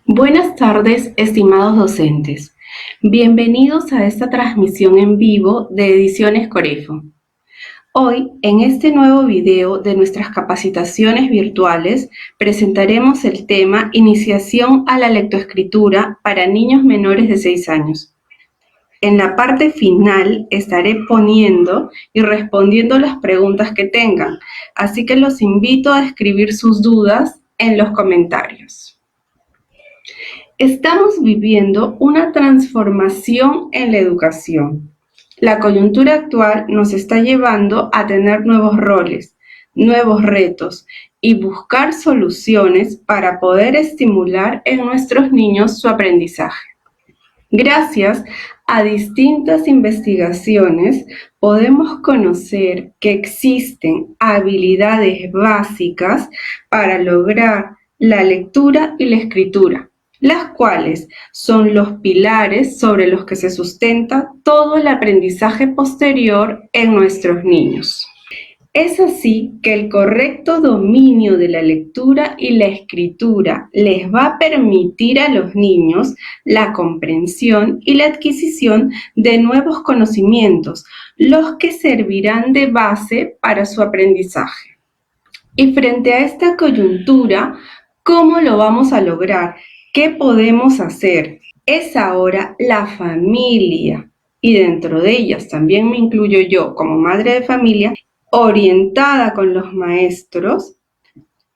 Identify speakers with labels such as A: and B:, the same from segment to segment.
A: Buenas tardes, estimados docentes. Bienvenidos a esta transmisión en vivo de Ediciones Corefo. Hoy, en este nuevo video de nuestras capacitaciones virtuales, presentaremos el tema Iniciación a la lectoescritura para niños menores de 6 años. En la parte final estaré poniendo y respondiendo las preguntas que tengan, así que los invito a escribir sus dudas en los comentarios. Estamos viviendo una transformación en la educación. La coyuntura actual nos está llevando a tener nuevos roles, nuevos retos y buscar soluciones para poder estimular en nuestros niños su aprendizaje. Gracias a distintas investigaciones podemos conocer que existen habilidades básicas para lograr la lectura y la escritura, las cuales son los pilares sobre los que se sustenta todo el aprendizaje posterior en nuestros niños. Es así que el correcto dominio de la lectura y la escritura les va a permitir a los niños la comprensión y la adquisición de nuevos conocimientos, los que servirán de base para su aprendizaje. Y frente a esta coyuntura, ¿cómo lo vamos a lograr? ¿Qué podemos hacer? Es ahora la familia, y dentro de ellas también me incluyo yo como madre de familia, orientada con los maestros,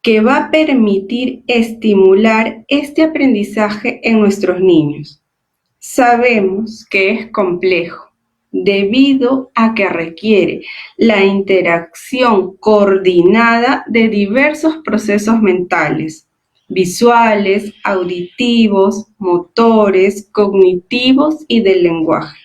A: que va a permitir estimular este aprendizaje en nuestros niños. Sabemos que es complejo, debido a que requiere la interacción coordinada de diversos procesos mentales, visuales, auditivos, motores, cognitivos y del lenguaje.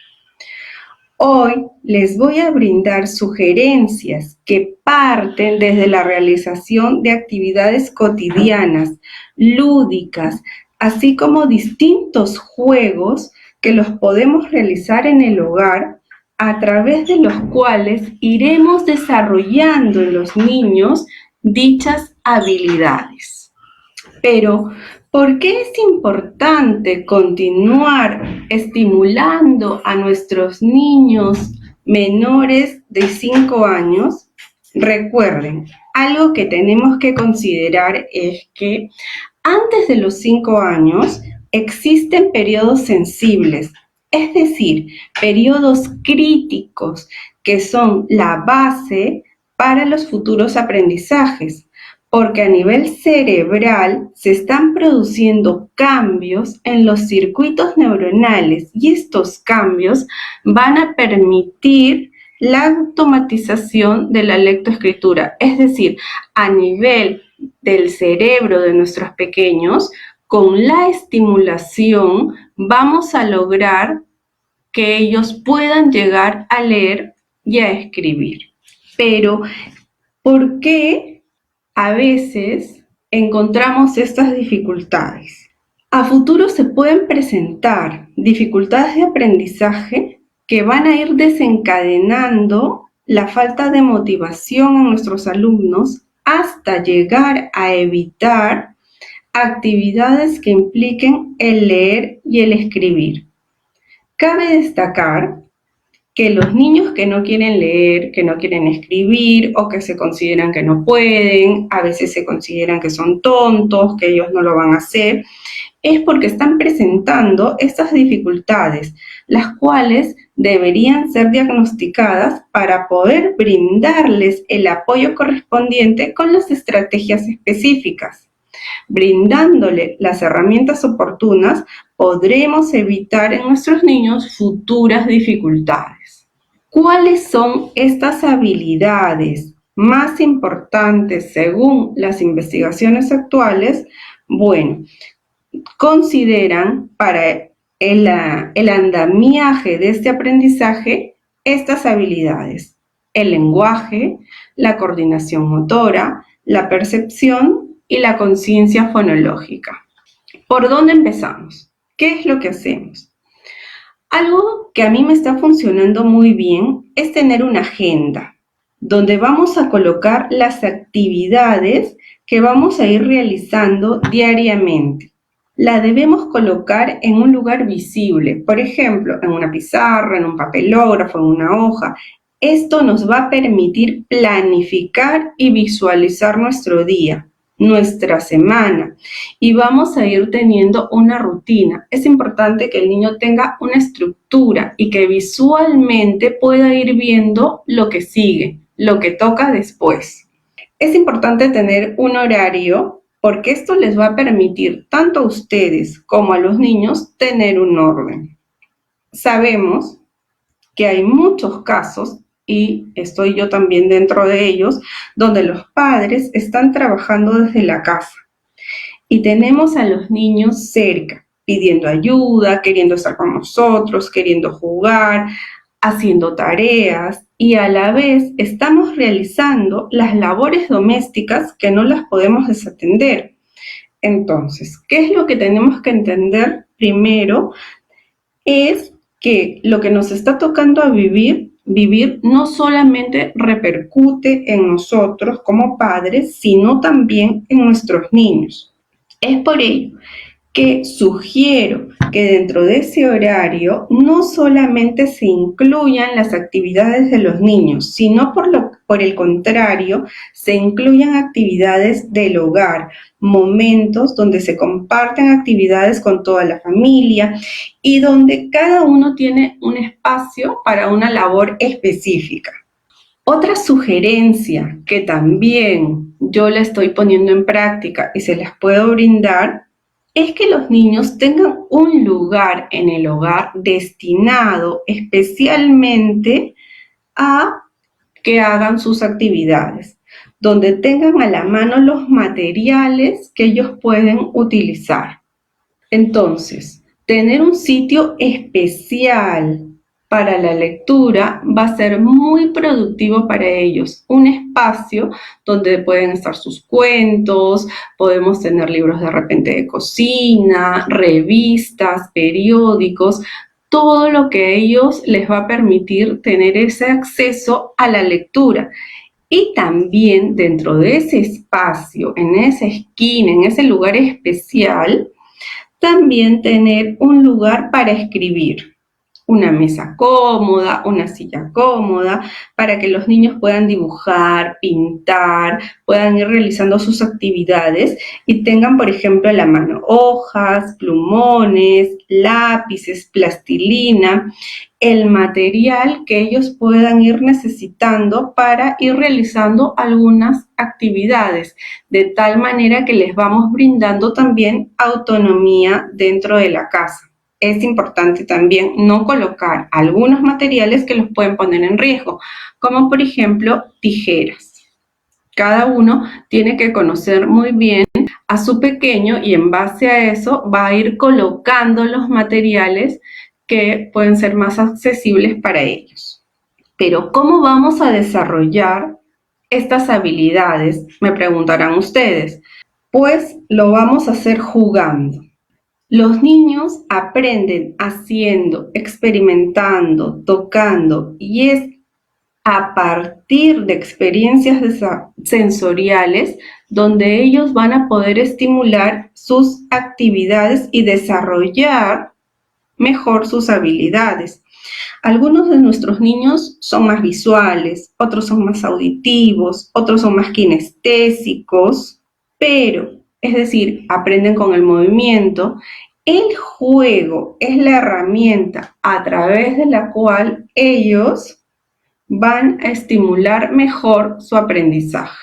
A: Hoy les voy a brindar sugerencias que parten desde la realización de actividades cotidianas, lúdicas, así como distintos juegos que los podemos realizar en el hogar, a través de los cuales iremos desarrollando en los niños dichas habilidades. Pero, ¿por qué es importante continuar estimulando a nuestros niños menores de 5 años? Recuerden, algo que tenemos que considerar es que antes de los 5 años existen periodos sensibles, es decir, periodos críticos que son la base para los futuros aprendizajes, porque a nivel cerebral se están produciendo cambios en los circuitos neuronales y estos cambios van a permitir la automatización de la lectoescritura, es decir, a nivel del cerebro de nuestros pequeños, con la estimulación vamos a lograr que ellos puedan llegar a leer y a escribir. Pero, ¿por qué a veces encontramos estas dificultades? A futuro se pueden presentar dificultades de aprendizaje que van a ir desencadenando la falta de motivación en nuestros alumnos hasta llegar a evitar actividades que impliquen el leer y el escribir. Cabe destacar que los niños que no quieren leer, que no quieren escribir o que se consideran que no pueden, a veces se consideran que son tontos, que ellos no lo van a hacer, es porque están presentando estas dificultades, las cuales deberían ser diagnosticadas para poder brindarles el apoyo correspondiente con las estrategias específicas. Brindándole las herramientas oportunas, podremos evitar en nuestros niños futuras dificultades. ¿Cuáles son estas habilidades más importantes según las investigaciones actuales? Bueno, consideran para el andamiaje de este aprendizaje estas habilidades: el lenguaje, la coordinación motora, la percepción y la conciencia fonológica. ¿Por dónde empezamos? ¿Qué es lo que hacemos? Algo que a mí me está funcionando muy bien es tener una agenda donde vamos a colocar las actividades que vamos a ir realizando diariamente. la debemos colocar en un lugar visible, por ejemplo, en una pizarra, en un papelógrafo, en una hoja. Esto nos va a permitir planificar y visualizar nuestro día, nuestra semana, y vamos a ir teniendo una rutina. Es importante que el niño tenga una estructura y que visualmente pueda ir viendo lo que sigue, lo que toca después. Es importante tener un horario porque esto les va a permitir tanto a ustedes como a los niños tener un orden. Sabemos que hay muchos casos, y estoy yo también dentro de ellos, donde los padres están trabajando desde la casa y tenemos a los niños cerca, pidiendo ayuda, queriendo estar con nosotros, queriendo jugar, haciendo tareas, y a la vez estamos realizando las labores domésticas que no las podemos desatender. Entonces, ¿qué es lo que tenemos que entender primero? Es que lo que nos está tocando a vivir no solamente repercute en nosotros como padres, sino también en nuestros niños. Es por ello que sugiero que dentro de ese horario no solamente se incluyan las actividades de los niños, sino por el contrario, se incluyan actividades del hogar, momentos donde se comparten actividades con toda la familia y donde cada uno tiene un espacio para una labor específica. Otra sugerencia que también yo la estoy poniendo en práctica y se las puedo brindar es que los niños tengan un lugar en el hogar destinado especialmente a que hagan sus actividades, donde tengan a la mano los materiales que ellos pueden utilizar. Entonces, tener un sitio especial para la lectura va a ser muy productivo para ellos. Un espacio donde pueden estar sus cuentos, podemos tener libros de repente de cocina, revistas, periódicos, todo lo que a ellos les va a permitir tener ese acceso a la lectura. Y también dentro de ese espacio, en esa esquina, en ese lugar especial, también tener un lugar para escribir, una mesa cómoda, una silla cómoda, para que los niños puedan dibujar, pintar, puedan ir realizando sus actividades y tengan, por ejemplo, a la mano hojas, plumones, lápices, plastilina, el material que ellos puedan ir necesitando para ir realizando algunas actividades, de tal manera que les vamos brindando también autonomía dentro de la casa. Es importante también no colocar algunos materiales que los pueden poner en riesgo, como por ejemplo tijeras. Cada uno tiene que conocer muy bien a su pequeño y en base a eso va a ir colocando los materiales que pueden ser más accesibles para ellos. Pero ¿cómo vamos a desarrollar estas habilidades? Me preguntarán ustedes. Pues lo vamos a hacer jugando. Los niños aprenden haciendo, experimentando, tocando, y es a partir de experiencias sensoriales donde ellos van a poder estimular sus actividades y desarrollar mejor sus habilidades. Algunos de nuestros niños son más visuales, otros son más auditivos, otros son más kinestésicos, pero, es decir, aprenden con el movimiento. El juego es la herramienta a través de la cual ellos van a estimular mejor su aprendizaje.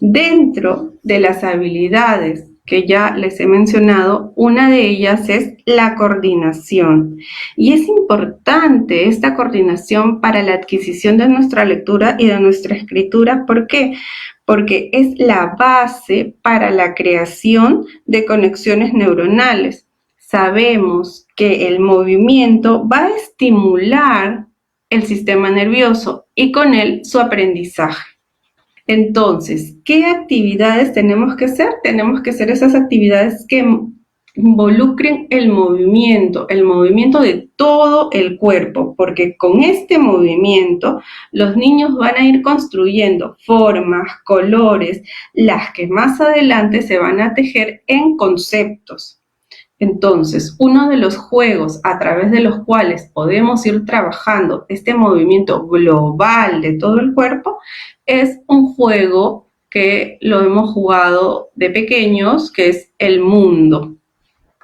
A: Dentro de las habilidades que ya les he mencionado, una de ellas es la coordinación. Y es importante esta coordinación para la adquisición de nuestra lectura y de nuestra escritura. ¿Por qué? Porque es la base para la creación de conexiones neuronales. Sabemos que el movimiento va a estimular el sistema nervioso y con él su aprendizaje. Entonces, ¿qué actividades tenemos que hacer? Tenemos que hacer esas actividades que involucren el movimiento de todo el cuerpo, porque con este movimiento los niños van a ir construyendo formas, colores, las que más adelante se van a tejer en conceptos. Entonces, uno de los juegos a través de los cuales podemos ir trabajando este movimiento global de todo el cuerpo es un juego que lo hemos jugado de pequeños, que es el mundo.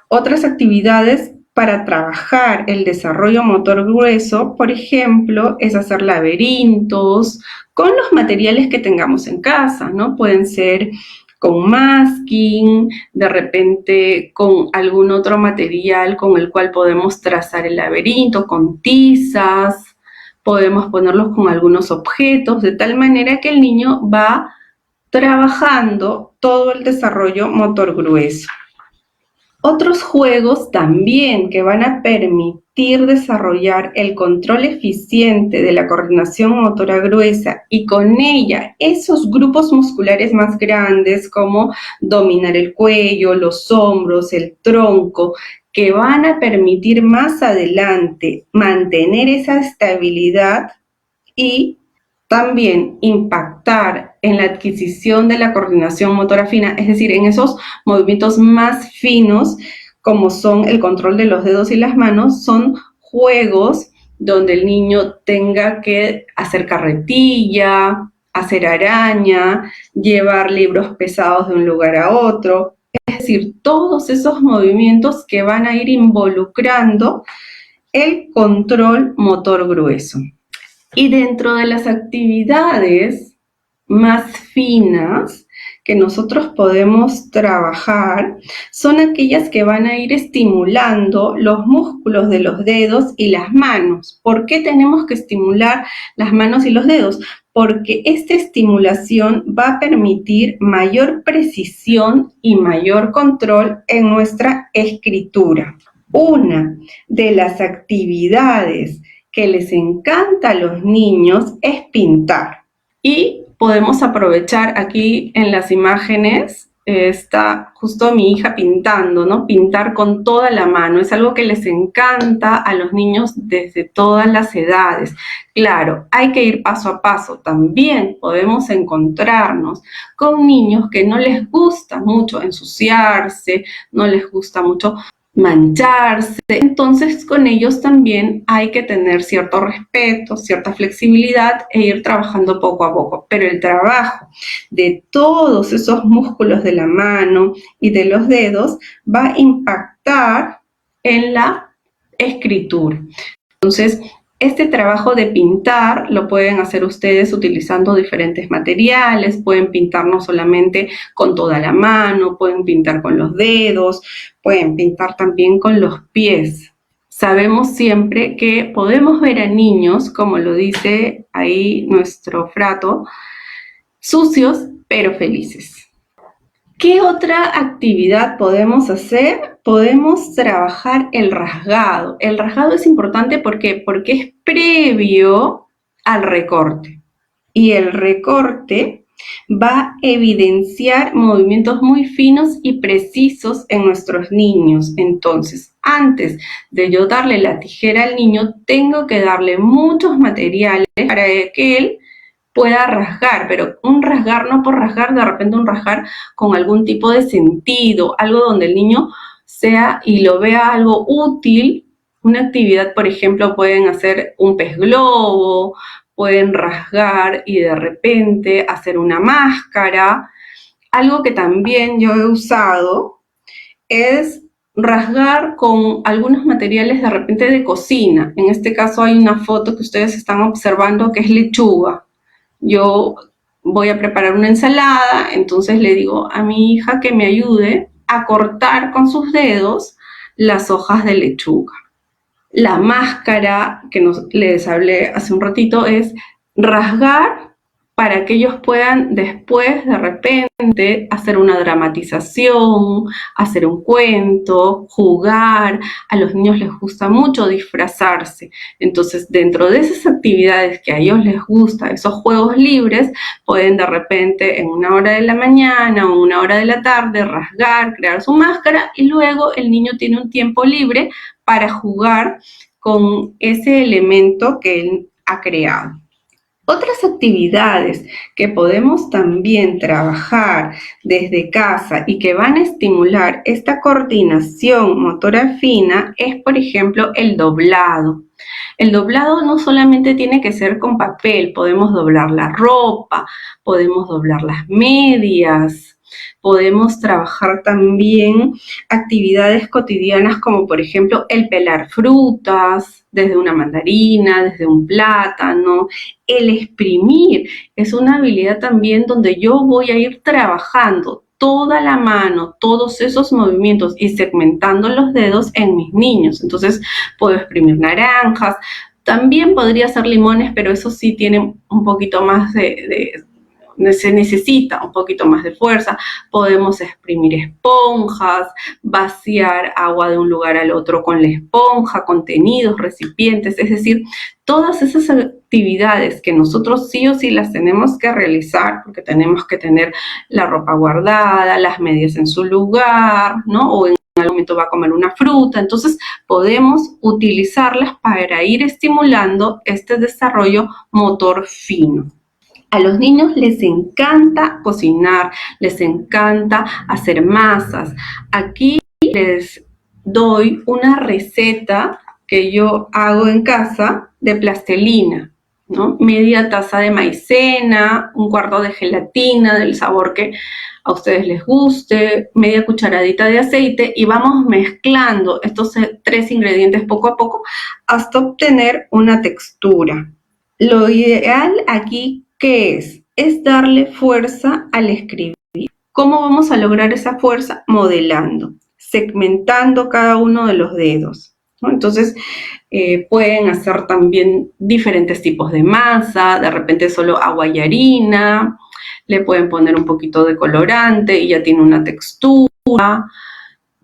A: Otras actividades para trabajar el desarrollo motor grueso, por ejemplo, es hacer laberintos con los materiales que tengamos en casa, ¿no? Pueden ser con masking, de repente con algún otro material con el cual podemos trazar el laberinto, con tizas, podemos ponerlos con algunos objetos, de tal manera que el niño va trabajando todo el desarrollo motor grueso. Otros juegos también que van a permitir desarrollar el control eficiente de la coordinación motora gruesa y con ella esos grupos musculares más grandes como dominar el cuello, los hombros, el tronco, que van a permitir más adelante mantener esa estabilidad y también impactar en la adquisición de la coordinación motora fina, es decir, en esos movimientos más finos, como son el control de los dedos y las manos, son juegos donde el niño tenga que hacer carretilla, hacer araña, llevar libros pesados de un lugar a otro, es decir, todos esos movimientos que van a ir involucrando el control motor grueso. Y dentro de las actividades más finas que nosotros podemos trabajar son aquellas que van a ir estimulando los músculos de los dedos y las manos. ¿Por qué tenemos que estimular las manos y los dedos? Porque esta estimulación va a permitir mayor precisión y mayor control en nuestra escritura. Una de las actividades que les encanta a los niños es pintar. Y podemos aprovechar aquí en las imágenes, está justo mi hija pintando, ¿no? Pintar con toda la mano. Es algo que les encanta a los niños desde todas las edades. Claro, hay que ir paso a paso. También podemos encontrarnos con niños que no les gusta mucho ensuciarse, no les gusta mucho mancharse, entonces con ellos también hay que tener cierto respeto, cierta flexibilidad e ir trabajando poco a poco, pero el trabajo de todos esos músculos de la mano y de los dedos va a impactar en la escritura. Entonces, este trabajo de pintar lo pueden hacer ustedes utilizando diferentes materiales, pueden pintar no solamente con toda la mano, pueden pintar con los dedos, pueden pintar también con los pies. Sabemos siempre que podemos ver a niños, como lo dice ahí nuestro frato, sucios pero felices. ¿Qué otra actividad podemos hacer? Podemos trabajar el rasgado. El rasgado es importante porque es previo al recorte. Y el recorte va a evidenciar movimientos muy finos y precisos en nuestros niños. Entonces, antes de yo darle la tijera al niño, tengo que darle muchos materiales para que él pueda rasgar, pero un rasgar no por rasgar, de repente un rasgar con algún tipo de sentido, algo donde el niño sea y lo vea algo útil. Una actividad, por ejemplo, pueden hacer un pez globo, pueden rasgar y de repente hacer una máscara. Algo que también yo he usado es rasgar con algunos materiales de repente de cocina. En este caso hay una foto que ustedes están observando que es lechuga. Yo voy a preparar una ensalada, entonces le digo a mi hija que me ayude a cortar con sus dedos las hojas de lechuga. La máscara que les hablé hace un ratito es rasgar para que ellos puedan después de repente hacer una dramatización, hacer un cuento, jugar. A los niños les gusta mucho disfrazarse. Entonces, dentro de esas actividades que a ellos les gusta, esos juegos libres, pueden de repente en una hora de la mañana o una hora de la tarde rasgar, crear su máscara y luego el niño tiene un tiempo libre para jugar con ese elemento que él ha creado. Otras actividades que podemos también trabajar desde casa y que van a estimular esta coordinación motora fina es, por ejemplo, el doblado. El doblado no solamente tiene que ser con papel, podemos doblar la ropa, podemos doblar las medias, podemos trabajar también actividades cotidianas como por ejemplo el pelar frutas desde una mandarina, desde un plátano, el exprimir es una habilidad también donde yo voy a ir trabajando toda la mano, todos esos movimientos y segmentando los dedos en mis niños. Entonces puedo exprimir naranjas, también podría ser limones, pero eso sí tiene un poquito más se necesita un poquito más de fuerza. Podemos exprimir esponjas, vaciar agua de un lugar al otro con la esponja, contenidos, recipientes, es decir, todas esas actividades que nosotros sí o sí las tenemos que realizar, porque tenemos que tener la ropa guardada, las medias en su lugar, ¿no? O en algún momento va a comer una fruta, entonces podemos utilizarlas para ir estimulando este desarrollo motor fino. A los niños les encanta cocinar, les encanta hacer masas. Aquí les doy una receta que yo hago en casa de plastilina, ¿no? Media taza de maicena, un cuarto de gelatina del sabor que a ustedes les guste, media cucharadita de aceite y vamos mezclando estos 3 ingredientes poco a poco hasta obtener una textura. Lo ideal aquí, ¿qué es? Es darle fuerza al escribir. ¿Cómo vamos a lograr esa fuerza? Modelando, segmentando cada uno de los dedos, ¿no? Entonces, pueden hacer también diferentes tipos de masa, de repente solo agua y harina, le pueden poner un poquito de colorante y ya tiene una textura.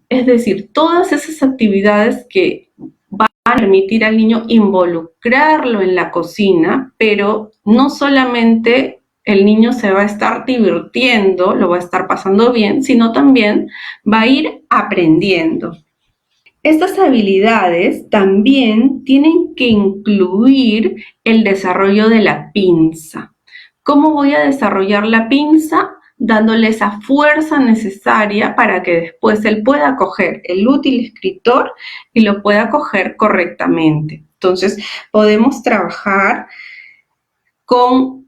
A: Es decir, todas esas actividades que van a permitir al niño involucrarlo en la cocina, pero no solamente el niño se va a estar divirtiendo, lo va a estar pasando bien, sino también va a ir aprendiendo. Estas habilidades también tienen que incluir el desarrollo de la pinza. ¿Cómo voy a desarrollar la pinza? Dándole esa fuerza necesaria para que después él pueda coger el útil escritor y lo pueda coger correctamente. Entonces, podemos trabajar con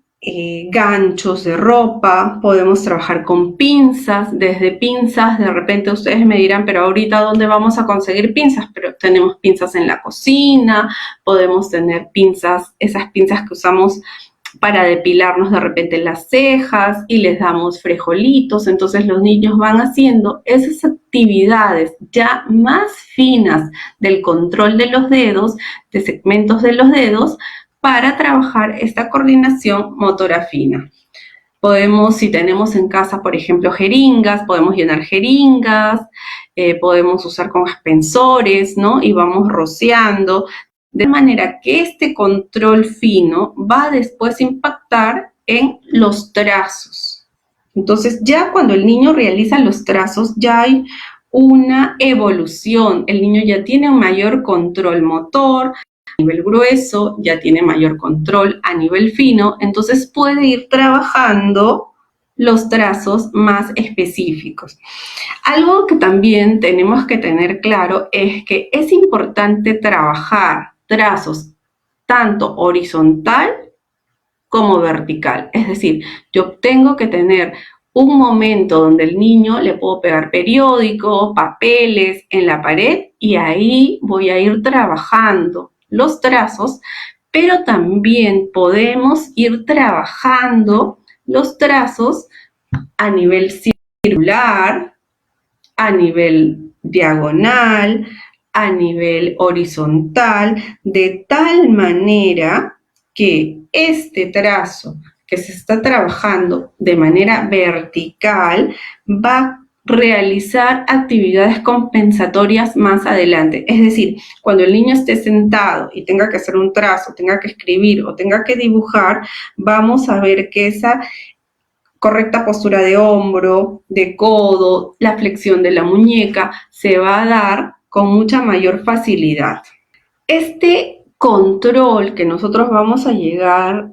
A: ganchos de ropa, podemos trabajar con pinzas, desde pinzas, de repente ustedes me dirán, pero ahorita ¿dónde vamos a conseguir pinzas? Pero tenemos pinzas en la cocina, podemos tener pinzas, esas pinzas que usamos para depilarnos de repente las cejas y les damos frijolitos, entonces los niños van haciendo esas actividades ya más finas del control de los dedos, de segmentos de los dedos, para trabajar esta coordinación motora fina. Podemos, si tenemos en casa, por ejemplo, jeringas, podemos llenar jeringas, podemos usar con aspersores, ¿no? Y vamos rociando, de manera que este control fino va a después impactar en los trazos. Entonces, ya cuando el niño realiza los trazos, ya hay una evolución. El niño ya tiene un mayor control motor, a nivel grueso, ya tiene mayor control a nivel fino, entonces puede ir trabajando los trazos más específicos. Algo que también tenemos que tener claro es que es importante trabajar trazos tanto horizontal como vertical. Es decir, yo tengo que tener un momento donde el niño le puedo pegar periódicos, papeles en la pared y ahí voy a ir trabajando los trazos, pero también podemos ir trabajando los trazos a nivel circular, a nivel diagonal, a nivel horizontal, de tal manera que este trazo que se está trabajando de manera vertical va a realizar actividades compensatorias más adelante. Es decir, cuando el niño esté sentado y tenga que hacer un trazo, tenga que escribir o tenga que dibujar, vamos a ver que esa correcta postura de hombro, de codo, la flexión de la muñeca, se va a dar con mucha mayor facilidad. Este control que nosotros vamos a llegar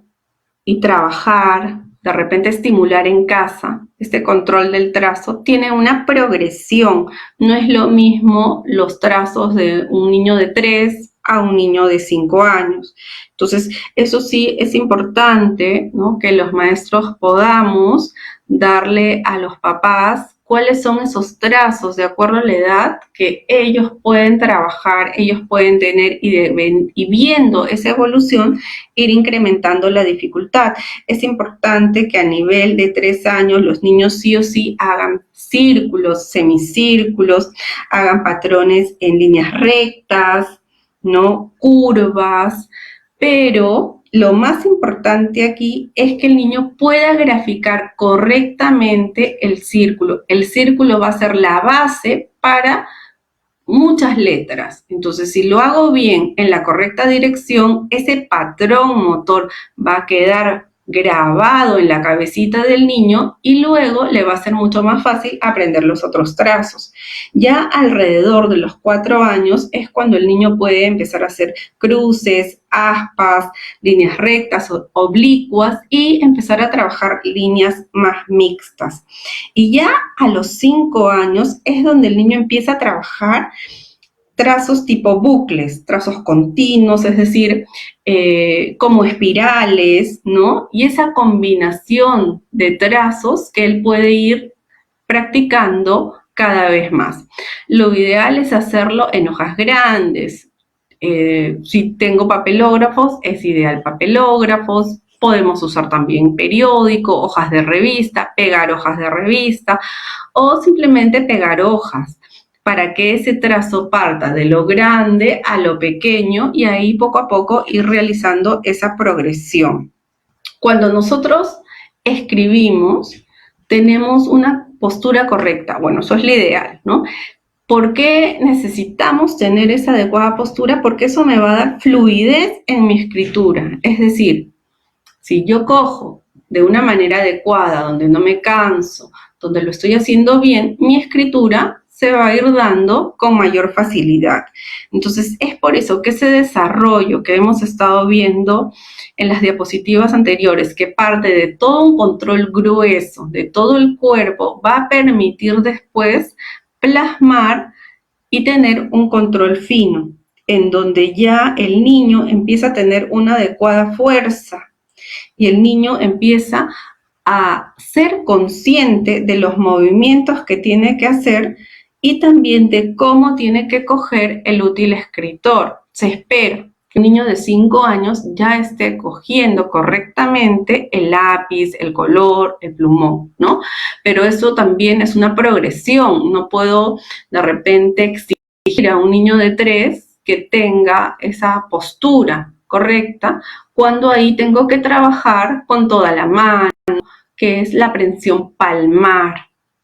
A: y trabajar, de repente estimular en casa, este control del trazo, tiene una progresión. No es lo mismo los trazos de un niño de 3 a un niño de 5 años. Entonces, eso sí es importante, ¿no?, que los maestros podamos darle a los papás cuáles son esos trazos de acuerdo a la edad que ellos pueden trabajar, ellos pueden tener y viendo esa evolución ir incrementando la dificultad. Es importante que a nivel de 3 años los niños sí o sí hagan círculos, semicírculos, hagan patrones en líneas rectas, ¿no?, curvas, pero lo más importante aquí es que el niño pueda graficar correctamente el círculo. El círculo va a ser la base para muchas letras. Entonces, si lo hago bien en la correcta dirección, ese patrón motor va a quedar grabado en la cabecita del niño y luego le va a ser mucho más fácil aprender los otros trazos. Ya alrededor de los 4 años es cuando el niño puede empezar a hacer cruces, aspas, líneas rectas, oblicuas y empezar a trabajar líneas más mixtas. Y ya a los 5 años es donde el niño empieza a trabajar trazos tipo bucles, trazos continuos, es decir, como espirales, ¿no? Y esa combinación de trazos que él puede ir practicando cada vez más. Lo ideal es hacerlo en hojas grandes. Si tengo papelógrafos, es ideal papelógrafos. Podemos usar también periódico, hojas de revista, pegar hojas de revista o simplemente pegar hojas para que ese trazo parta de lo grande a lo pequeño y ahí poco a poco ir realizando esa progresión. Cuando nosotros escribimos, tenemos una postura correcta. Bueno, eso es lo ideal, ¿no? ¿Por qué necesitamos tener esa adecuada postura? Porque eso me va a dar fluidez en mi escritura. Es decir, si yo cojo de una manera adecuada, donde no me canso, donde lo estoy haciendo bien, mi escritura se va a ir dando con mayor facilidad. Entonces, es por eso que ese desarrollo que hemos estado viendo en las diapositivas anteriores, que parte de todo un control grueso de todo el cuerpo, va a permitir después plasmar y tener un control fino, en donde ya el niño empieza a tener una adecuada fuerza y el niño empieza a ser consciente de los movimientos que tiene que hacer y también de cómo tiene que coger el útil escritor. Se espera que un niño de 5 años ya esté cogiendo correctamente el lápiz, el color, el plumón, ¿no? Pero eso también es una progresión. No puedo de repente exigir a un niño de 3 que tenga esa postura correcta, cuando ahí tengo que trabajar con toda la mano, que es la prensión palmar.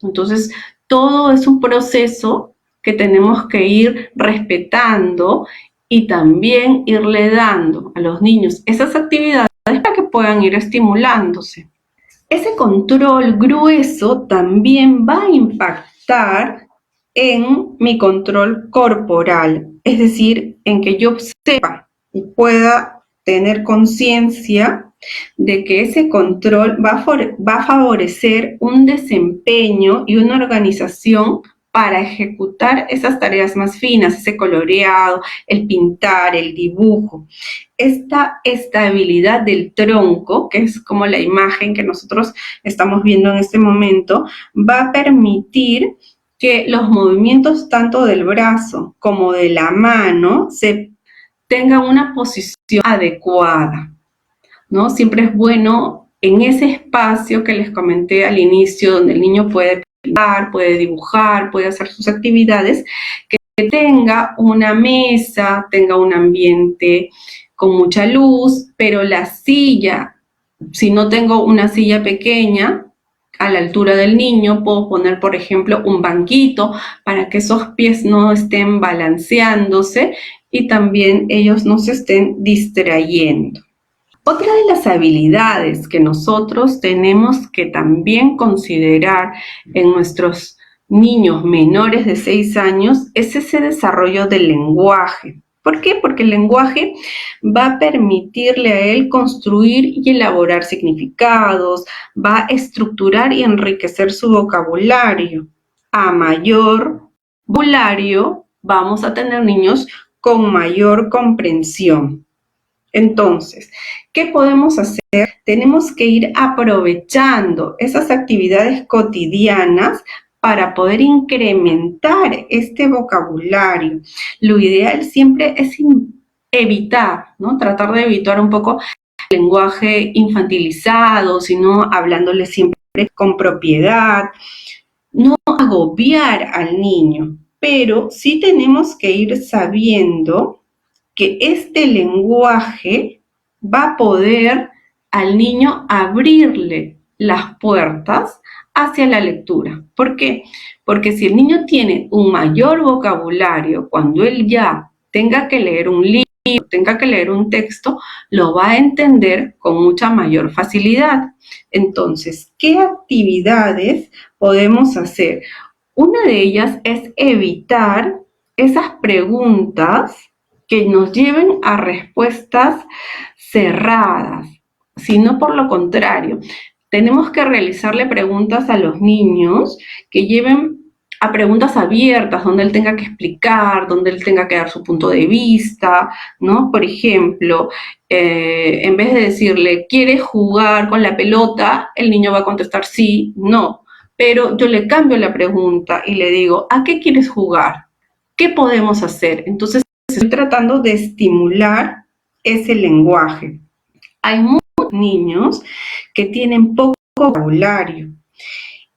A: Entonces, todo es un proceso que tenemos que ir respetando y también irle dando a los niños esas actividades para que puedan ir estimulándose. Ese control grueso también va a impactar en mi control corporal, es decir, en que yo sepa y pueda tener conciencia de que ese control va a favorecer un desempeño y una organización para ejecutar esas tareas más finas, ese coloreado, el pintar, el dibujo. Esta estabilidad del tronco, que es como la imagen que nosotros estamos viendo en este momento, va a permitir que los movimientos tanto del brazo como de la mano tengan una posición adecuada, ¿no? Siempre es bueno en ese espacio que les comenté al inicio, donde el niño puede pintar, puede dibujar, puede hacer sus actividades, que tenga una mesa, tenga un ambiente con mucha luz, pero la silla, si no tengo una silla pequeña a la altura del niño, puedo poner, por ejemplo, un banquito para que esos pies no estén balanceándose y también ellos no se estén distrayendo. Otra de las habilidades que nosotros tenemos que también considerar en nuestros niños menores de 6 años es ese desarrollo del lenguaje, ¿Por qué? Porque el lenguaje va a permitirle a él construir y elaborar significados, va a estructurar y enriquecer su vocabulario. A mayor vocabulario, vamos a tener niños con mayor comprensión. Entonces, ¿qué podemos hacer? Tenemos que ir aprovechando esas actividades cotidianas para poder incrementar este vocabulario. Lo ideal siempre es evitar, ¿no? Tratar de evitar un poco el lenguaje infantilizado, sino hablándole siempre con propiedad, no agobiar al niño, pero sí tenemos que ir sabiendo que este lenguaje va a poder al niño abrirle las puertas hacia la lectura. ¿Por qué? Porque si el niño tiene un mayor vocabulario, cuando él ya tenga que leer un libro, tenga que leer un texto, lo va a entender con mucha mayor facilidad. Entonces, ¿qué actividades podemos hacer? Una de ellas es evitar esas preguntas que nos lleven a respuestas cerradas, sino por lo contrario, tenemos que realizarle preguntas a los niños que lleven a preguntas abiertas, donde él tenga que explicar, donde él tenga que dar su punto de vista, ¿no? Por ejemplo, en vez de decirle, ¿quieres jugar con la pelota? El niño va a contestar sí, no. Pero yo le cambio la pregunta y le digo, ¿a qué quieres jugar? ¿Qué podemos hacer? Entonces, estoy tratando de estimular ese lenguaje. Hay muchos niños que tienen poco vocabulario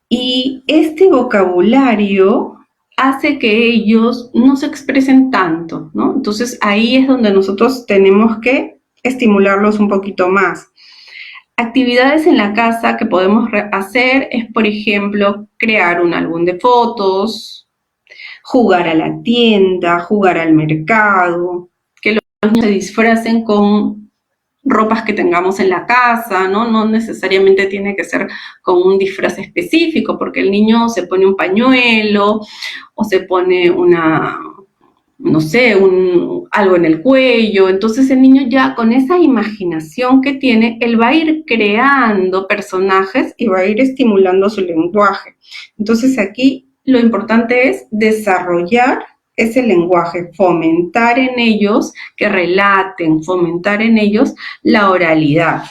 A: y este vocabulario hace que ellos no se expresen tanto, ¿no? Entonces, ahí es donde nosotros tenemos que estimularlos un poquito más. Actividades en la casa que podemos hacer es, por ejemplo, crear un álbum de fotos, jugar a la tienda, jugar al mercado, que los niños se disfracen con ropas que tengamos en la casa, ¿no? No necesariamente tiene que ser con un disfraz específico, porque el niño se pone un pañuelo o se pone no sé, algo en el cuello. Entonces el niño ya con esa imaginación que tiene, él va a ir creando personajes y va a ir estimulando su lenguaje. Entonces aquí lo importante es desarrollar ese lenguaje, fomentar en ellos que relaten, fomentar en ellos la oralidad.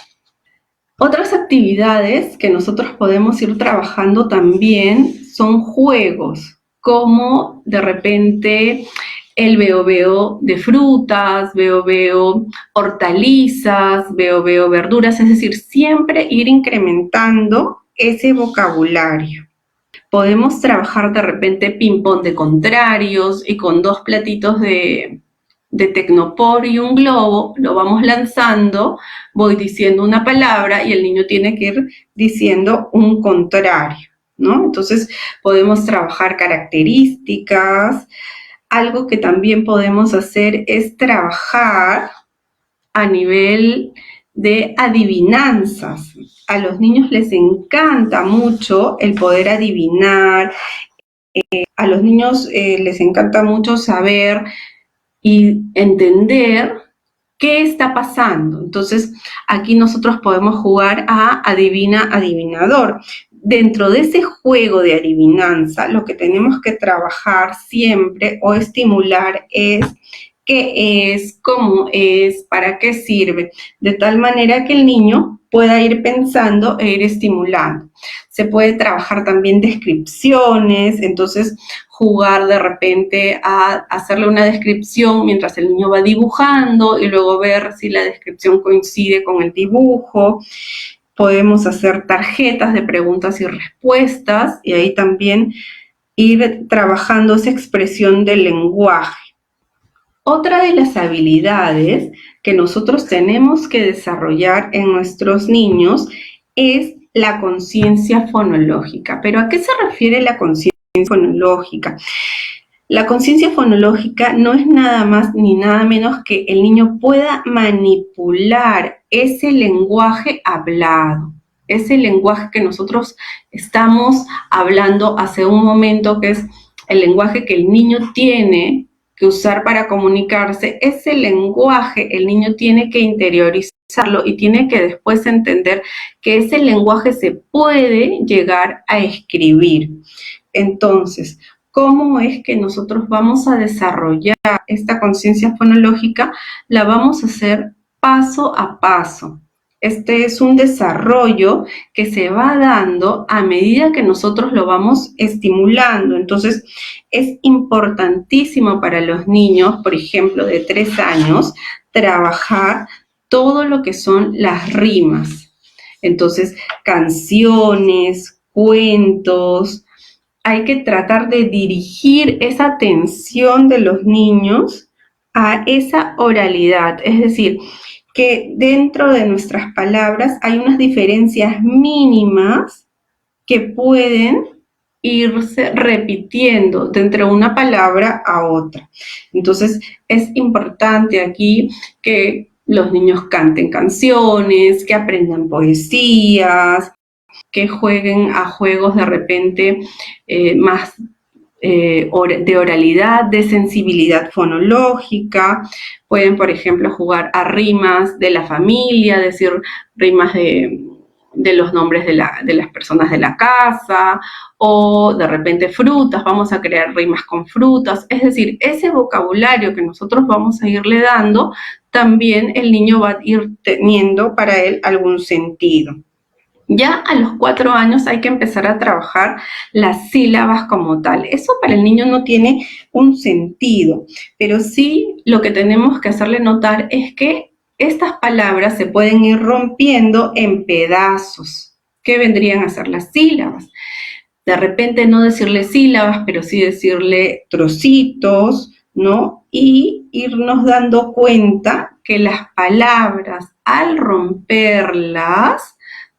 A: Otras actividades que nosotros podemos ir trabajando también son juegos, como de repente el veo de frutas, veo hortalizas, veo verduras, es decir, siempre ir incrementando ese vocabulario. Podemos trabajar de repente ping-pong de contrarios y con 2 platitos de Tecnopor y un globo, lo vamos lanzando, voy diciendo una palabra y el niño tiene que ir diciendo un contrario, ¿no? Entonces podemos trabajar características. Algo que también podemos hacer es trabajar a nivel de adivinanzas. A los niños les encanta mucho el poder adivinar, a los niños les encanta mucho saber y entender qué está pasando. Entonces, aquí nosotros podemos jugar a adivina, adivinador. Dentro de ese juego de adivinanza, lo que tenemos que trabajar siempre o estimular es qué es, cómo es, para qué sirve, de tal manera que el niño pueda ir pensando e ir estimulando. Se puede trabajar también descripciones, entonces jugar de repente a hacerle una descripción mientras el niño va dibujando y luego ver si la descripción coincide con el dibujo. Podemos hacer tarjetas de preguntas y respuestas y ahí también ir trabajando esa expresión del lenguaje. Otra de las habilidades que nosotros tenemos que desarrollar en nuestros niños es la conciencia fonológica. ¿Pero a qué se refiere la conciencia fonológica? La conciencia fonológica no es nada más ni nada menos que el niño pueda manipular ese lenguaje hablado, ese lenguaje que nosotros estamos hablando hace un momento, que es el lenguaje que el niño tiene, que usar para comunicarse, ese lenguaje el niño tiene que interiorizarlo y tiene que después entender que ese lenguaje se puede llegar a escribir. Entonces, ¿cómo es que nosotros vamos a desarrollar esta conciencia fonológica? La vamos a hacer paso a paso. Este es un desarrollo que se va dando a medida que nosotros lo vamos estimulando. Entonces, es importantísimo para los niños, por ejemplo, de 3 años, trabajar todo lo que son las rimas. Entonces, canciones, cuentos. Hay que tratar de dirigir esa atención de los niños a esa oralidad, es decir, que dentro de nuestras palabras hay unas diferencias mínimas que pueden irse repitiendo de entre una palabra a otra. Entonces, es importante aquí que los niños canten canciones, que aprendan poesías, que jueguen a juegos de repente más de oralidad, de sensibilidad fonológica. Pueden, por ejemplo, jugar a rimas de la familia, decir rimas de los nombres de las personas de la casa, o de repente frutas, vamos a crear rimas con frutas. Es decir, ese vocabulario que nosotros vamos a irle dando, también el niño va a ir teniendo para él algún sentido. Ya a los 4 años hay que empezar a trabajar las sílabas como tal. Eso para el niño no tiene un sentido, pero sí lo que tenemos que hacerle notar es que estas palabras se pueden ir rompiendo en pedazos, que vendrían a ser las sílabas. De repente no decirle sílabas, pero sí decirle trocitos, ¿no? Y irnos dando cuenta que las palabras, al romperlas,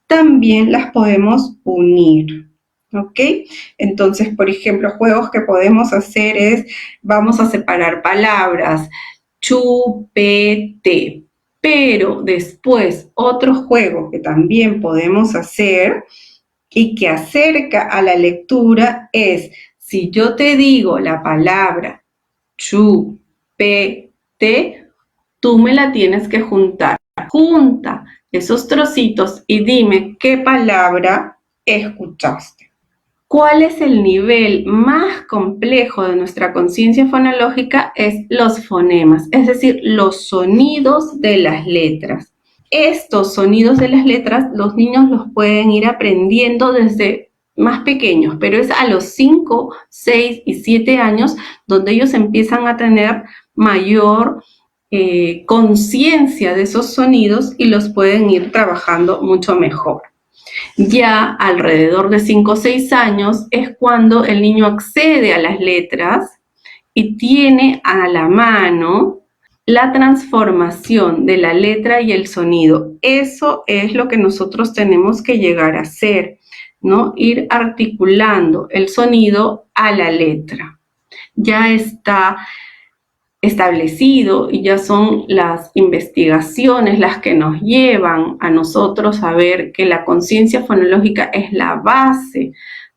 A: también las podemos unir, ¿ok? Entonces, por ejemplo, juegos que podemos hacer es, vamos a separar palabras, chupete, pero después otro juego que también podemos hacer y que acerca a la lectura es, si yo te digo la palabra chupete, tú me la tienes que juntar. Junta esos trocitos y dime qué palabra escuchaste. ¿Cuál es el nivel más complejo de nuestra conciencia fonológica? Es los fonemas, es decir, los sonidos de las letras. Estos sonidos de las letras los niños los pueden ir aprendiendo desde más pequeños, pero es a los 5, 6 y 7 años donde ellos empiezan a tener mayor conciencia de esos sonidos y los pueden ir trabajando mucho mejor. Ya alrededor de 5 o 6 años es cuando el niño accede a las letras y tiene a la mano la transformación de la letra y el sonido. Eso es lo que nosotros tenemos que llegar a hacer, ¿no? Ir articulando el sonido a la letra. Ya está establecido y ya son las investigaciones las que nos llevan a nosotros a ver que la conciencia fonológica es la base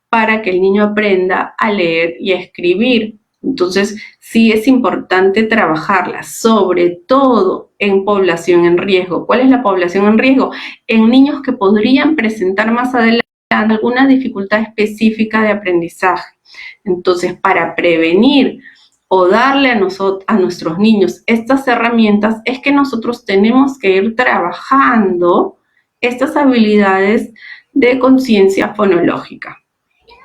A: para que el niño aprenda a leer y a escribir. Entonces, sí es importante trabajarla, sobre todo en población en riesgo. ¿Cuál es la población en riesgo? En niños que podrían presentar más adelante alguna dificultad específica de aprendizaje. Entonces, para prevenir o darle a nuestros niños estas herramientas, es que nosotros tenemos que ir trabajando estas habilidades de conciencia fonológica.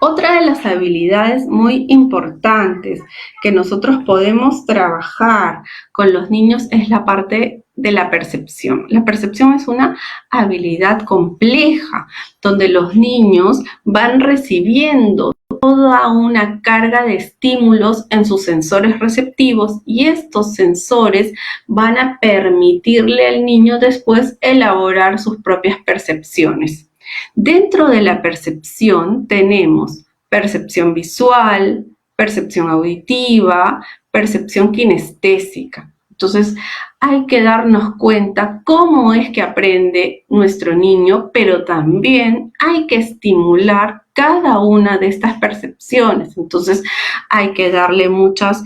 A: Otra de las habilidades muy importantes que nosotros podemos trabajar con los niños es la parte de la percepción. La percepción es una habilidad compleja donde los niños van recibiendo toda una carga de estímulos en sus sensores receptivos y estos sensores van a permitirle al niño después elaborar sus propias percepciones. Dentro de la percepción tenemos percepción visual, percepción auditiva, percepción kinestésica. Entonces hay que darnos cuenta cómo es que aprende nuestro niño, pero también hay que estimular cada una de estas percepciones. Entonces hay que darle muchas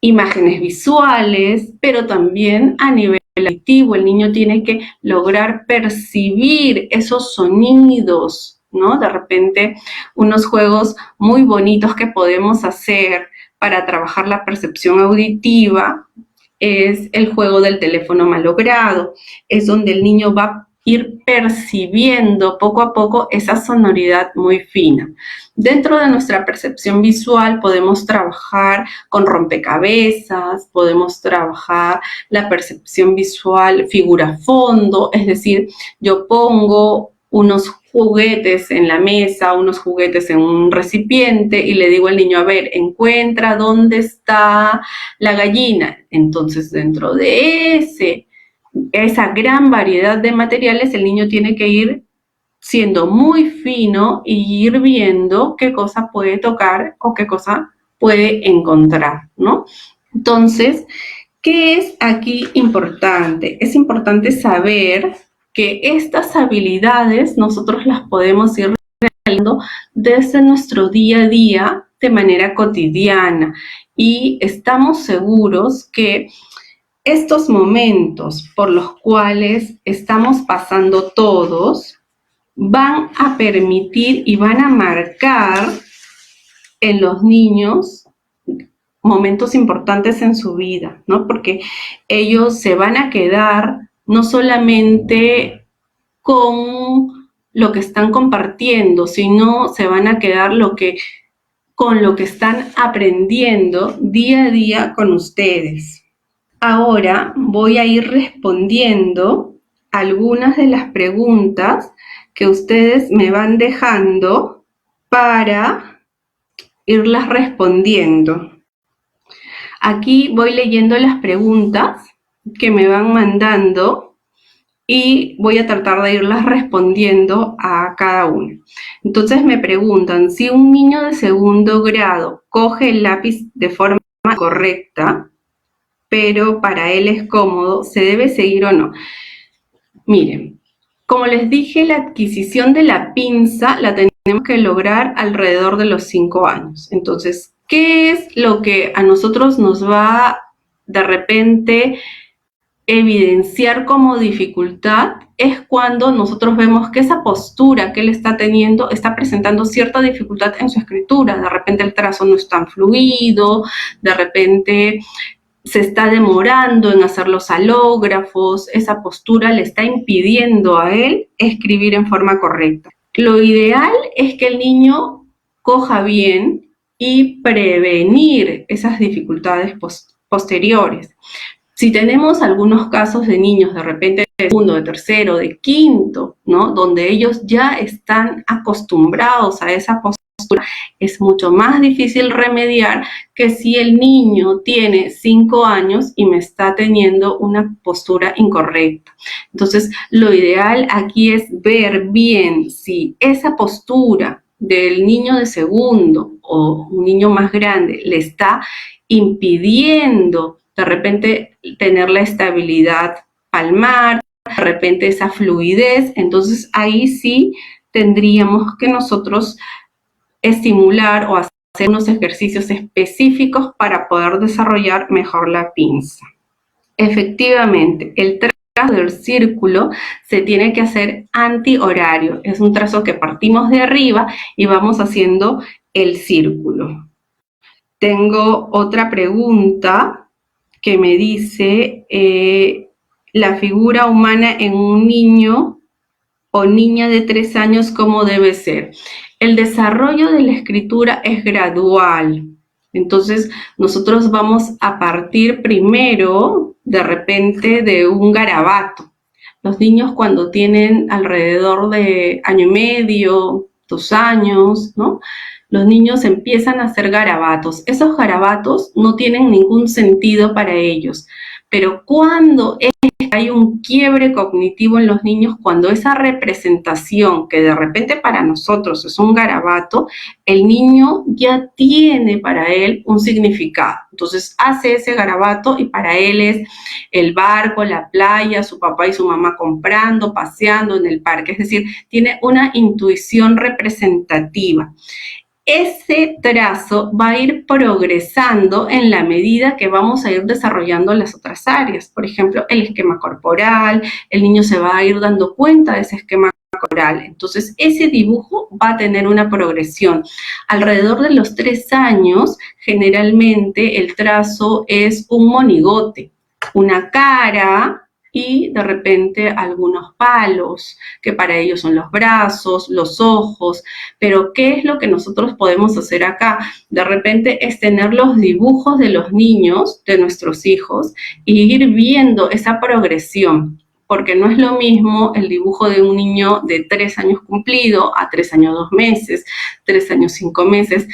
A: imágenes visuales, pero también a nivel auditivo. El niño tiene que lograr percibir esos sonidos, ¿no? De repente, unos juegos muy bonitos que podemos hacer para trabajar la percepción auditiva es el juego del teléfono malogrado. Es donde el niño va a ir percibiendo poco a poco esa sonoridad muy fina. Dentro de nuestra percepción visual podemos trabajar con rompecabezas, podemos trabajar la percepción visual figura-fondo, es decir, yo pongo unos juguetes en la mesa, unos juguetes en un recipiente y le digo al niño, a ver, encuentra dónde está la gallina. Entonces, dentro de esa gran variedad de materiales, el niño tiene que ir siendo muy fino y ir viendo qué cosa puede tocar o qué cosa puede encontrar, ¿no? Entonces, ¿qué es aquí importante? Es importante saber que estas habilidades nosotros las podemos ir realizando desde nuestro día a día de manera cotidiana y estamos seguros que estos momentos por los cuales estamos pasando todos van a permitir y van a marcar en los niños momentos importantes en su vida, ¿no? Porque ellos se van a quedar no solamente con lo que están compartiendo, sino se van a quedar con lo que están aprendiendo día a día con ustedes. Ahora voy a ir respondiendo algunas de las preguntas que ustedes me van dejando para irlas respondiendo. Aquí voy leyendo las preguntas que me van mandando y voy a tratar de irlas respondiendo a cada una. Entonces me preguntan, si un niño de segundo grado coge el lápiz de forma correcta, pero para él es cómodo, ¿se debe seguir o no? Miren, como les dije, la adquisición de la pinza la tenemos que lograr alrededor de los 5 años. Entonces, ¿qué es lo que a nosotros nos va de repente evidenciar como dificultad? Es cuando nosotros vemos que esa postura que él está teniendo está presentando cierta dificultad en su escritura. De repente el trazo no es tan fluido, de repente se está demorando en hacer los alógrafos, esa postura le está impidiendo a él escribir en forma correcta. Lo ideal es que el niño coja bien y prevenir esas dificultades posteriores. Si tenemos algunos casos de niños de repente de segundo, de tercero, de quinto, ¿no? Donde ellos ya están acostumbrados a esa postura, es mucho más difícil remediar que si el niño tiene 5 años y me está teniendo una postura incorrecta. Entonces, lo ideal aquí es ver bien si esa postura del niño de segundo o un niño más grande le está impidiendo de repente tener la estabilidad palmar, de repente esa fluidez. Entonces ahí sí tendríamos que nosotros estimular o hacer unos ejercicios específicos para poder desarrollar mejor la pinza. Efectivamente, el trazo del círculo se tiene que hacer antihorario. Es un trazo que partimos de arriba y vamos haciendo el círculo. Tengo otra pregunta que me dice, la figura humana en un niño o niña de 3 años, ¿cómo debe ser? El desarrollo de la escritura es gradual. Entonces, nosotros vamos a partir primero, de repente, de un garabato. Los niños cuando tienen alrededor de año y medio, 2 años, ¿no? Los niños empiezan a hacer garabatos. Esos garabatos no tienen ningún sentido para ellos, pero cuando hay un quiebre cognitivo en los niños, cuando esa representación que de repente para nosotros es un garabato, el niño ya tiene para él un significado. Entonces hace ese garabato y para él es el barco, la playa, su papá y su mamá comprando, paseando en el parque. Es decir, tiene una intuición representativa. ese trazo va a ir progresando en la medida que vamos a ir desarrollando las otras áreas. Por ejemplo, el esquema corporal, el niño se va a ir dando cuenta de ese esquema corporal. Entonces, ese dibujo va a tener una progresión. Alrededor de los 3 años, generalmente el trazo es un monigote, una cara y de repente algunos palos, que para ellos son los brazos, los ojos. Pero ¿qué es lo que nosotros podemos hacer acá? De repente es tener los dibujos de los niños, de nuestros hijos, y ir viendo esa progresión, porque no es lo mismo el dibujo de un niño de 3 años cumplido a 3 años 2 meses, 3 años 5 meses.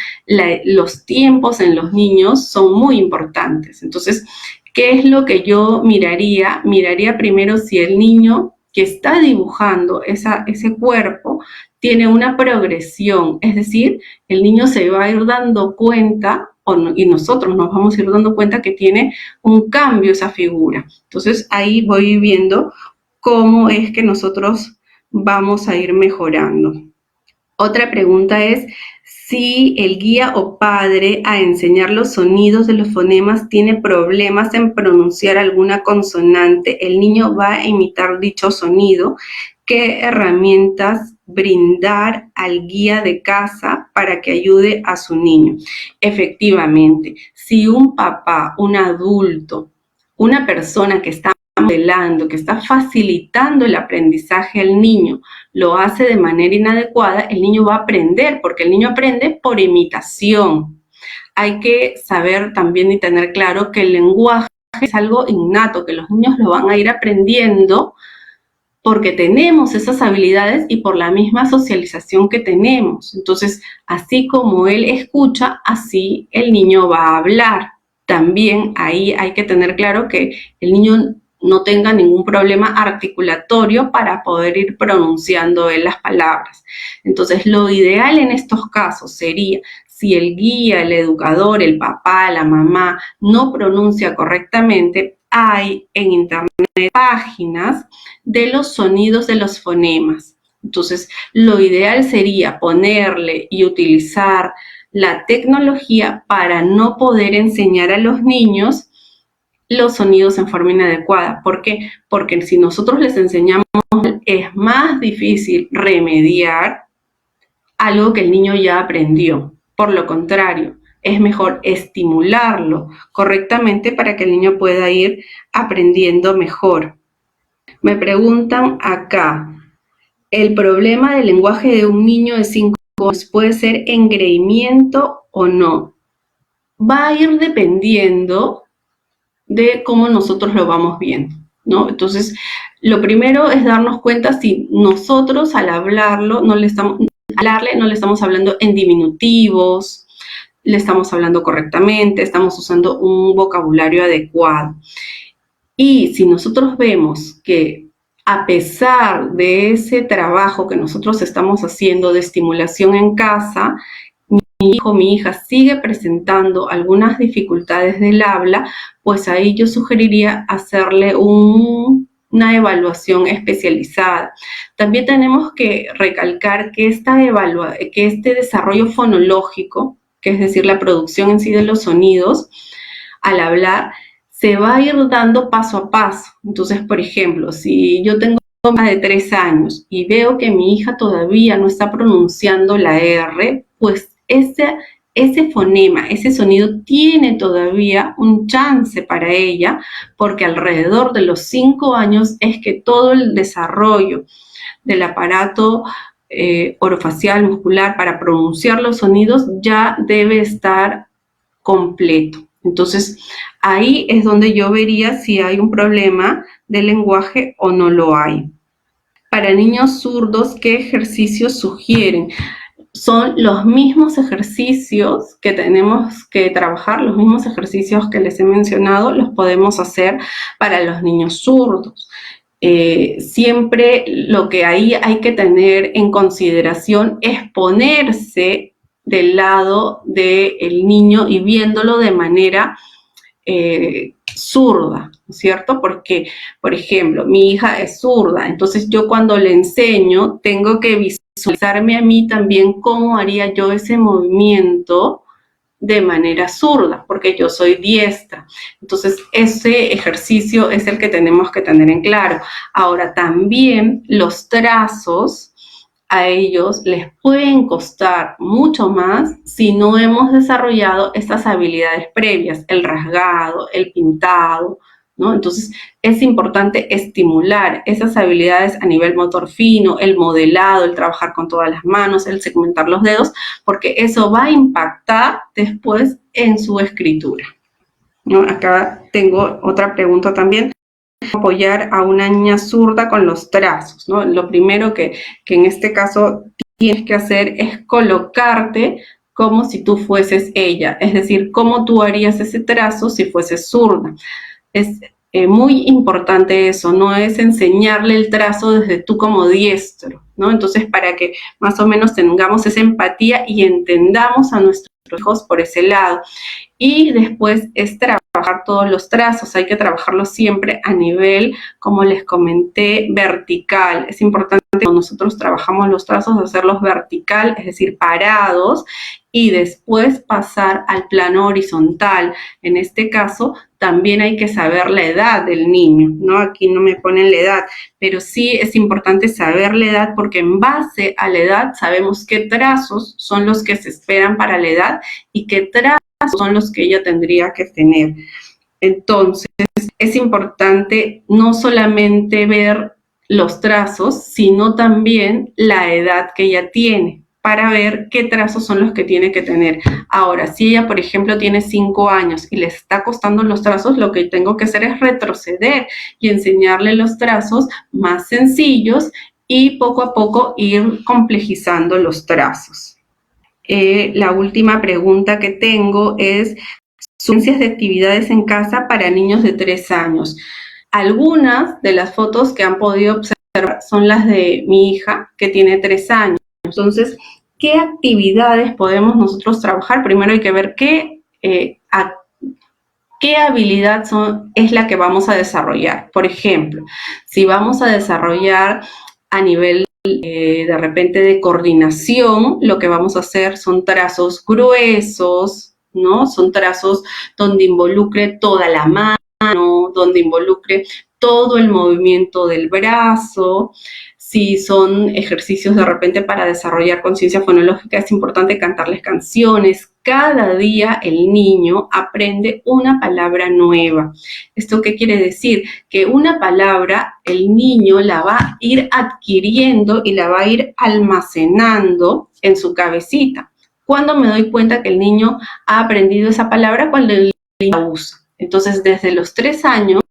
A: Los tiempos en los niños son muy importantes. Entonces, ¿qué es lo que yo miraría? Miraría primero si el niño que está dibujando ese cuerpo tiene una progresión, es decir, el niño se va a ir dando cuenta y nosotros nos vamos a ir dando cuenta que tiene un cambio esa figura. Entonces ahí voy viendo cómo es que nosotros vamos a ir mejorando. Otra pregunta es si el guía o padre a enseñar los sonidos de los fonemas tiene problemas en pronunciar alguna consonante, el niño va a imitar dicho sonido. ¿Qué herramientas brindar al guía de casa para que ayude a su niño? Efectivamente, si un papá, un adulto, una persona que está modelando, que está facilitando el aprendizaje al niño, lo hace de manera inadecuada, el niño va a aprender, porque el niño aprende por imitación. Hay que saber también y tener claro que el lenguaje es algo innato, que los niños lo van a ir aprendiendo porque tenemos esas habilidades y por la misma socialización que tenemos. Entonces, así como él escucha, así el niño va a hablar. También ahí hay que tener claro que el niño no tenga ningún problema articulatorio para poder ir pronunciando él las palabras. Entonces, lo ideal en estos casos sería, si el guía, el educador, el papá, la mamá no pronuncia correctamente, hay en internet páginas de los sonidos de los fonemas. Entonces, lo ideal sería ponerle y utilizar la tecnología para no poder enseñar a los niños los sonidos en forma inadecuada. ¿Por qué? Porque si nosotros les enseñamos, es más difícil remediar algo que el niño ya aprendió. Por lo contrario, es mejor estimularlo correctamente para que el niño pueda ir aprendiendo mejor. Me preguntan acá, ¿el problema del lenguaje de un niño de 5 años puede ser engreimiento o no? Va a ir dependiendo de cómo nosotros lo vamos viendo, ¿no? Entonces, lo primero es darnos cuenta si nosotros al hablarlo no le estamos hablando en diminutivos, le estamos hablando correctamente, estamos usando un vocabulario adecuado. Y si nosotros vemos que a pesar de ese trabajo que nosotros estamos haciendo de estimulación en casa, mi hijo, mi hija sigue presentando algunas dificultades del habla, pues ahí yo sugeriría hacerle una evaluación especializada. También tenemos que recalcar que este desarrollo fonológico, que es decir, la producción en sí de los sonidos, al hablar, se va a ir dando paso a paso. Entonces, por ejemplo, si yo tengo una de 3 años y veo que mi hija todavía no está pronunciando la R, pues ese fonema, ese sonido tiene todavía un chance para ella, porque alrededor de los 5 años es que todo el desarrollo del aparato orofacial muscular para pronunciar los sonidos ya debe estar completo. Entonces, ahí es donde yo vería si hay un problema de lenguaje o no lo hay. Para niños zurdos, ¿qué ejercicios sugieren? Son los mismos ejercicios que tenemos que trabajar, los mismos ejercicios que les he mencionado, los podemos hacer para los niños zurdos. Siempre lo que ahí hay que tener en consideración es ponerse del lado del niño y viéndolo de manera zurda, ¿no es cierto? Porque, por ejemplo, mi hija es zurda, entonces yo cuando le enseño tengo que visualizar visualizarme a mí también cómo haría yo ese movimiento de manera zurda, porque yo soy diestra. Entonces, ese ejercicio es el que tenemos que tener en claro. Ahora, también los trazos a ellos les pueden costar mucho más si no hemos desarrollado estas habilidades previas, el rasgado, el pintado, ¿no? Entonces, es importante estimular esas habilidades a nivel motor fino, el modelado, el trabajar con todas las manos, el segmentar los dedos, porque eso va a impactar después en su escritura, ¿no? Acá tengo otra pregunta también. Apoyar a una niña zurda con los trazos, ¿no? Lo primero que en este caso tienes que hacer es colocarte como si tú fueses ella, es decir, cómo tú harías ese trazo si fueses zurda. Es muy importante eso, no es enseñarle el trazo desde tú como diestro, ¿no? Entonces, para que más o menos tengamos esa empatía y entendamos a nuestros hijos por ese lado. Y después es trabajar todos los trazos, hay que trabajarlos siempre a nivel, como les comenté, vertical. Es importante cuando nosotros trabajamos los trazos hacerlos vertical, es decir, parados, y después pasar al plano horizontal. En este caso, también hay que saber la edad del niño, ¿no? Aquí no me ponen la edad, pero sí es importante saber la edad porque en base a la edad sabemos qué trazos son los que se esperan para la edad y qué trazos son los que ella tendría que tener. Entonces, es importante no solamente ver los trazos, sino también la edad que ella tiene, para ver qué trazos son los que tiene que tener. Ahora, si ella, por ejemplo, tiene 5 años y le está costando los trazos, lo que tengo que hacer es retroceder y enseñarle los trazos más sencillos y poco a poco ir complejizando los trazos. La última pregunta que tengo es sugerencias de actividades en casa para niños de 3 años. Algunas de las fotos que han podido observar son las de mi hija, que tiene 3 años. Entonces, ¿qué actividades podemos nosotros trabajar? Primero hay que ver qué habilidad es la que vamos a desarrollar. Por ejemplo, si vamos a desarrollar a nivel de repente de coordinación, lo que vamos a hacer son trazos gruesos, ¿no? Son trazos donde involucre toda la mano, donde involucre todo el movimiento del brazo. Si son ejercicios de repente para desarrollar conciencia fonológica, es importante cantarles canciones. Cada día el niño aprende una palabra nueva. ¿Esto qué quiere decir? Que una palabra el niño la va a ir adquiriendo y la va a ir almacenando en su cabecita. ¿Cuándo me doy cuenta que el niño ha aprendido esa palabra? Cuando el niño la usa. Entonces, desde los 3 años,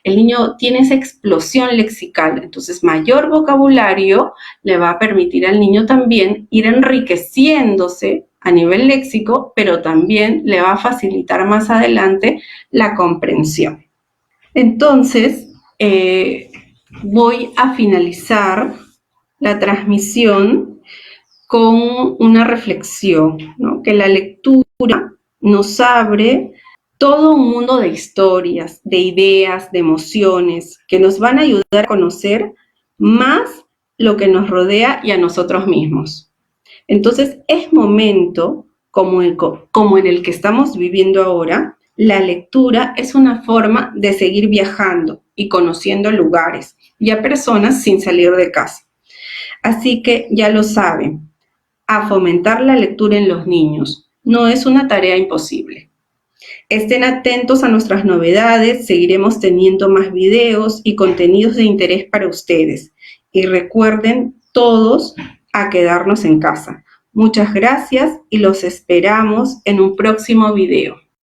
A: el niño tiene esa explosión lexical, entonces mayor vocabulario le va a permitir al niño también ir enriqueciéndose a nivel léxico, pero también le va a facilitar más adelante la comprensión. Entonces, voy a finalizar la transmisión con una reflexión, ¿no? Que la lectura nos abre todo un mundo de historias, de ideas, de emociones, que nos van a ayudar a conocer más lo que nos rodea y a nosotros mismos. Entonces, es momento, como en el que estamos viviendo ahora, la lectura es una forma de seguir viajando y conociendo lugares y a personas sin salir de casa. Así que ya lo saben, a fomentar la lectura en los niños no es una tarea imposible. Estén atentos a nuestras novedades, seguiremos teniendo más videos y contenidos de interés para ustedes. Y recuerden todos a quedarnos en casa. Muchas gracias y los esperamos en un próximo video.